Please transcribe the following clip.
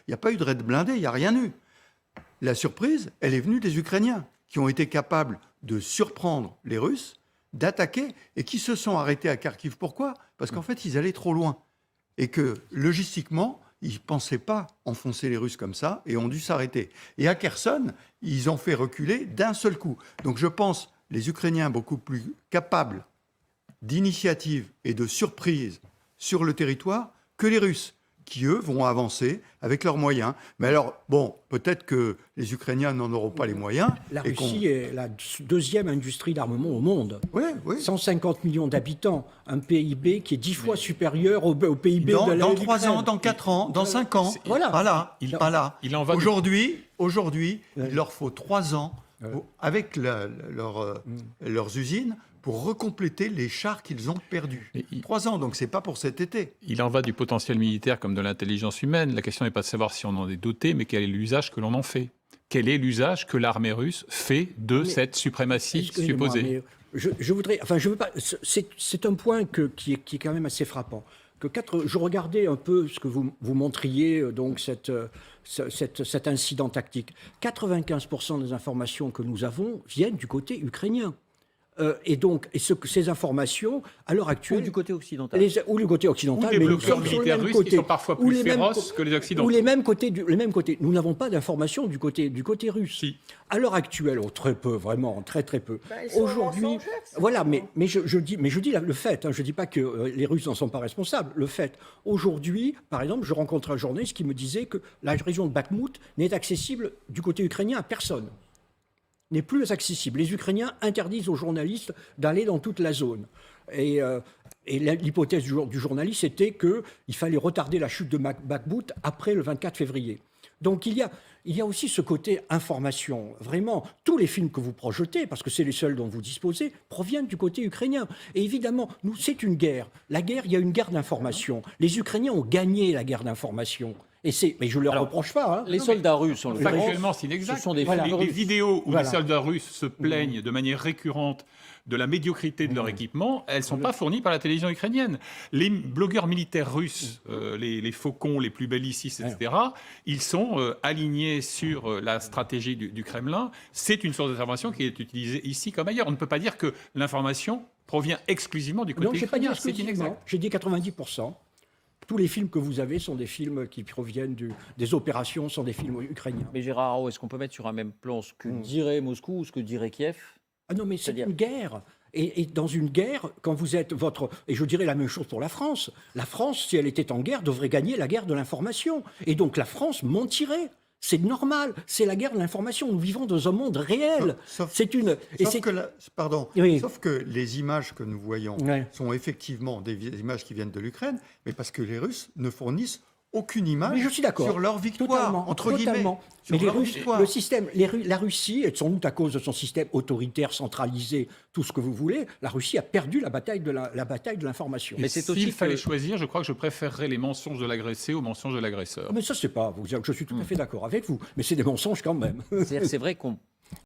Il n'y a pas eu de raid blindé, il n'y a rien eu. La surprise, elle est venue des Ukrainiens, qui ont été capables de surprendre les Russes, d'attaquer, et qui se sont arrêtés à Kharkiv. Pourquoi ? Parce qu'en fait, ils allaient trop loin. Et que, logistiquement, ils ne pensaient pas enfoncer les Russes comme ça, et ont dû s'arrêter. Et à Kherson, ils ont fait reculer d'un seul coup. Donc je pense, les Ukrainiens beaucoup plus capables d'initiative et de surprise sur le territoire que les Russes, qui, eux, vont avancer avec leurs moyens. Mais alors, bon, peut-être que les Ukrainiens n'en auront pas les moyens. La Russie est la deuxième industrie d'armement au monde. Oui, oui. 150 millions d'habitants, un PIB qui est de fois supérieur au PIB de Dans 3 ans, dans 4 ans, dans 5 ans. Voilà. Il en va aujourd'hui, il leur faut 3 ans avec leurs usines pour recompléter les chars qu'ils ont perdus. 3 ans, donc c'est pas pour cet été. Il en va du potentiel militaire comme de l'intelligence humaine. La question n'est pas de savoir si on en est doté, mais quel est l'usage que l'on en fait. Quel est l'usage que l'armée russe fait de cette suprématie supposée ? Je voudrais, enfin, je veux pas. C'est un point qui est quand même assez frappant. Je regardais un peu ce que vous montriez, donc cet incident tactique. 95% des informations que nous avons viennent du côté ukrainien. Ces informations, à l'heure actuelle... Ou du côté occidental. Ou du côté occidental. Ou des bloqueurs militaires russes qui sont parfois plus féroces que les Occidentaux. Ou les mêmes côtés. Nous n'avons pas d'informations du côté russe. Si. À l'heure actuelle, très peu, vraiment, très très peu. Aujourd'hui, voilà, mais je dis le fait. Je dis pas que les Russes n'en sont pas responsables. Le fait. Aujourd'hui, par exemple, je rencontre un journaliste qui me disait que la région de Bakhmout n'est accessible du côté ukrainien à personne. N'est plus accessible. Les Ukrainiens interdisent aux journalistes d'aller dans toute la zone. Et l'hypothèse du journaliste était qu'il fallait retarder la chute de Bakhmout après le 24 février. Donc il y a aussi ce côté information. Vraiment, tous les films que vous projetez, parce que c'est les seuls dont vous disposez, proviennent du côté ukrainien. Et évidemment, c'est une guerre. La guerre, il y a une guerre d'information. Les Ukrainiens ont gagné la guerre d'information. Mais je ne leur reproche pas. Les soldats russes, on le voit. Factuellement, c'est inexact. Ce sont des les vidéos où les soldats russes se plaignent de manière récurrente de la médiocrité de leur équipement, elles ne sont pas fournies par la télévision ukrainienne. Les blogueurs militaires russes, les faucons, les plus bellicistes, etc., ils sont alignés sur la stratégie du Kremlin. C'est une source d'information qui est utilisée ici comme ailleurs. On ne peut pas dire que l'information provient exclusivement du côté ukrainien. C'est inexact. J'ai dit 90%. Tous les films que vous avez sont des films qui proviennent des opérations, sont des films ukrainiens. Mais Gérard Haro, est-ce qu'on peut mettre sur un même plan ce que dirait Moscou ou ce que dirait Kiev ? Ah non, mais c'est une guerre. Et dans une guerre, quand vous êtes Et je dirais la même chose pour la France. La France, si elle était en guerre, devrait gagner la guerre de l'information. Et donc la France mentirait. C'est normal, c'est la guerre de l'information. Nous vivons dans un monde réel. Sauf que les images que nous voyons sont effectivement des images qui viennent de l'Ukraine, mais parce que les Russes ne fournissent aucune image sur leur victoire, entre guillemets. Mais les Russes, la Russie, et sans doute à cause de son système autoritaire, centralisé, tout ce que vous voulez, la Russie a perdu la bataille de l'information. Mais s'il fallait choisir, je crois que je préférerais les mensonges de l'agressé aux mensonges de l'agresseur. Mais ça, c'est pas... Je suis tout à fait d'accord avec vous, mais c'est des mensonges quand même. C'est vrai qu'on